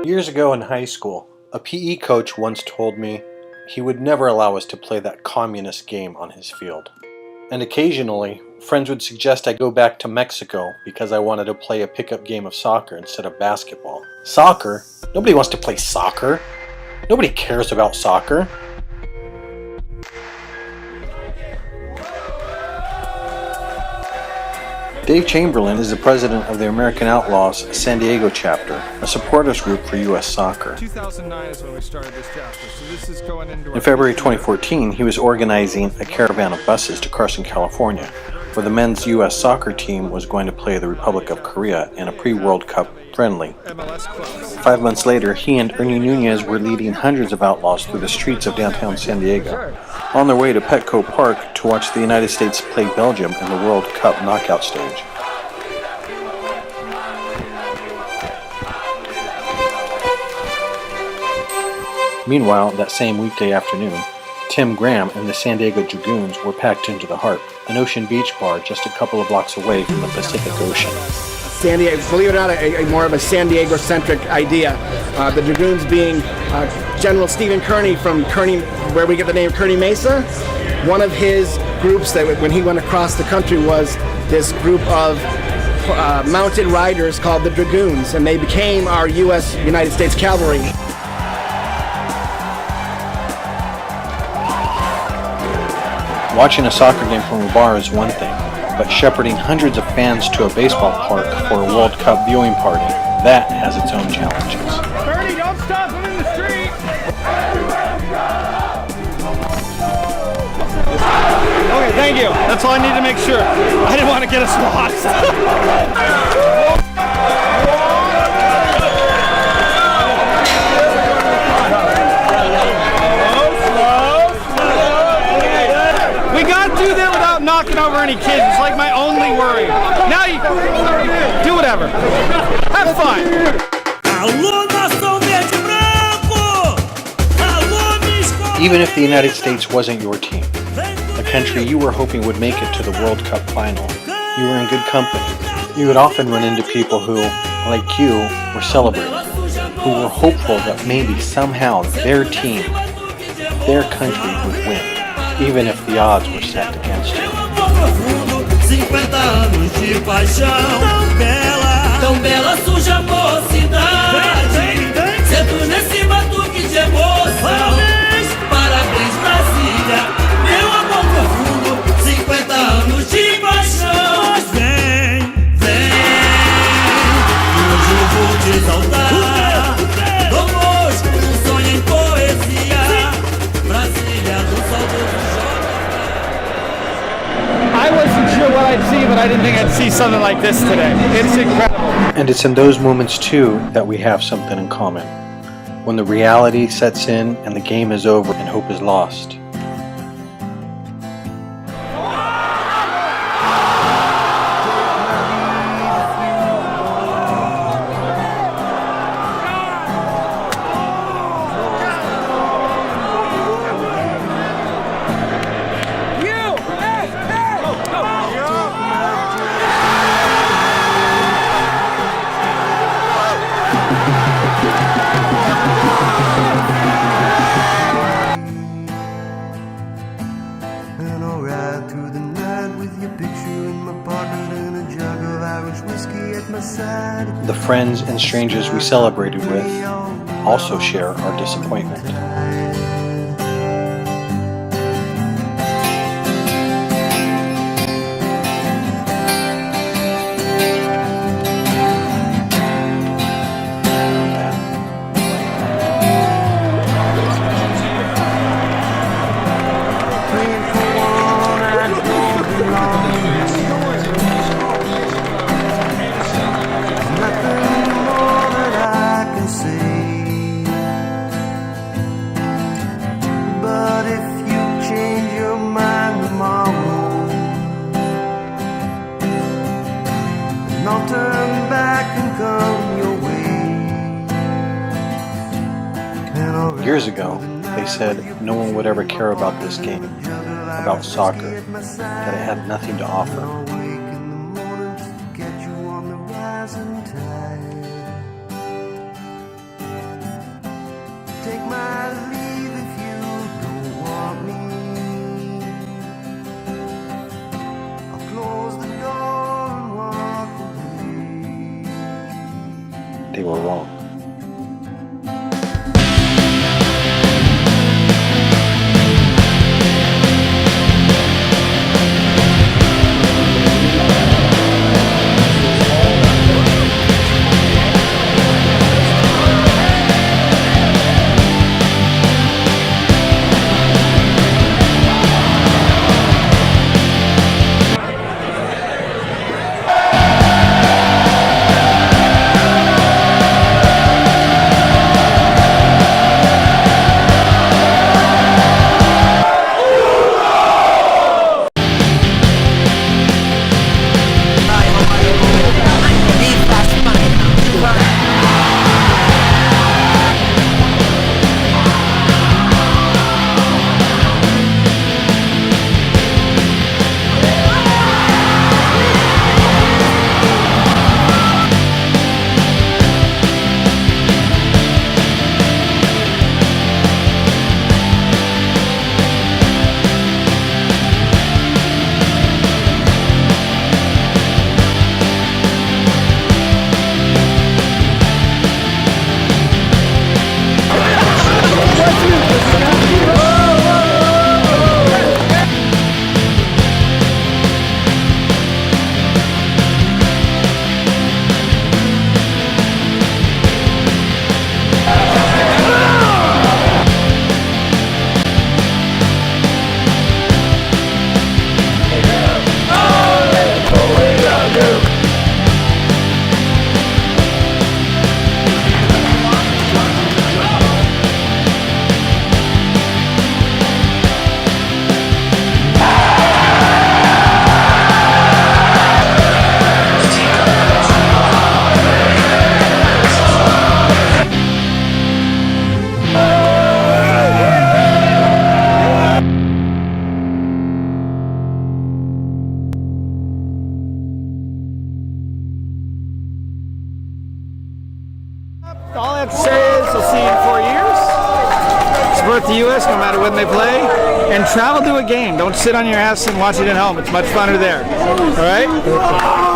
Years ago in high school, a PE coach once told me he would never allow us to play that communist game on his field. And occasionally, friends would suggest I go back to Mexico because I wanted to play a pickup game of soccer instead of basketball. Soccer? Nobody wants to play soccer. Nobody cares about soccer. Dave Chamberlain is the president of the American Outlaws San Diego chapter, a supporters group for U.S. soccer. 2009 is when we started this chapter, so this is going into In February 2014, he was organizing a caravan of buses to Carson, California, where the men's U.S. soccer team was going to play the Republic of Korea in a pre-World Cup friendly. MLS clubs. 5 months later, he and Ernie Nunez were leading hundreds of outlaws through the streets of downtown San Diego, on their way to Petco Park to watch the United States play Belgium in the World Cup knockout stage. Meanwhile, that same weekday afternoon, Tim Graham and the San Diego Dragoons were packed into the Harp, an ocean beach bar just a couple of blocks away from the Pacific Ocean. San Diego, believe it or not, a more of a San Diego-centric idea. The Dragoons being General Stephen Kearny from Kearny, where we get the name Kearny Mesa. One of his groups that when he went across the country was this group of mounted riders called the Dragoons, and they became our United States Cavalry. Watching a soccer game from a bar is one thing, but shepherding hundreds of fans to a baseball park for a World Cup viewing party, that has its own challenges. Bernie, don't stop him in the street! Okay, thank you. That's all I need to make sure. I didn't want to get us lost. Knocking over any kids. It's like my only worry. Now you do whatever. Have fun. Even if the United States wasn't your team, a country you were hoping would make it to the World Cup final, you were in good company. You would often run into people who, like you, were celebrating, who were hopeful that maybe somehow their team, their country would win, even if the odds were stacked against you. 50 anos de paixão, tão bela suja mocidade, sento nesse batuque de emoção. Parabéns Brasília, meu amor profundo, 50 anos de paixão. Vem, vem, hoje eu vou te exaltar. Dom Bosco, sonho em poesia, Brasília do saudoso Jota. I wasn't sure what I'd see, but I didn't think I'd see something like this today. It's incredible. And it's in those moments too that we have something in common. When the reality sets in and the game is over and hope is lost. The friends and strangers we celebrated with also share our disappointment. I'll turn back and come your way. Years ago, they said no one would ever care about this game, about soccer, that it had nothing to offer. they were wrong. All I have to say is I'll see you in 4 years. Support the U.S. no matter when they play. And travel to a game. Don't sit on your ass and watch it at home. It's much funner there. All right?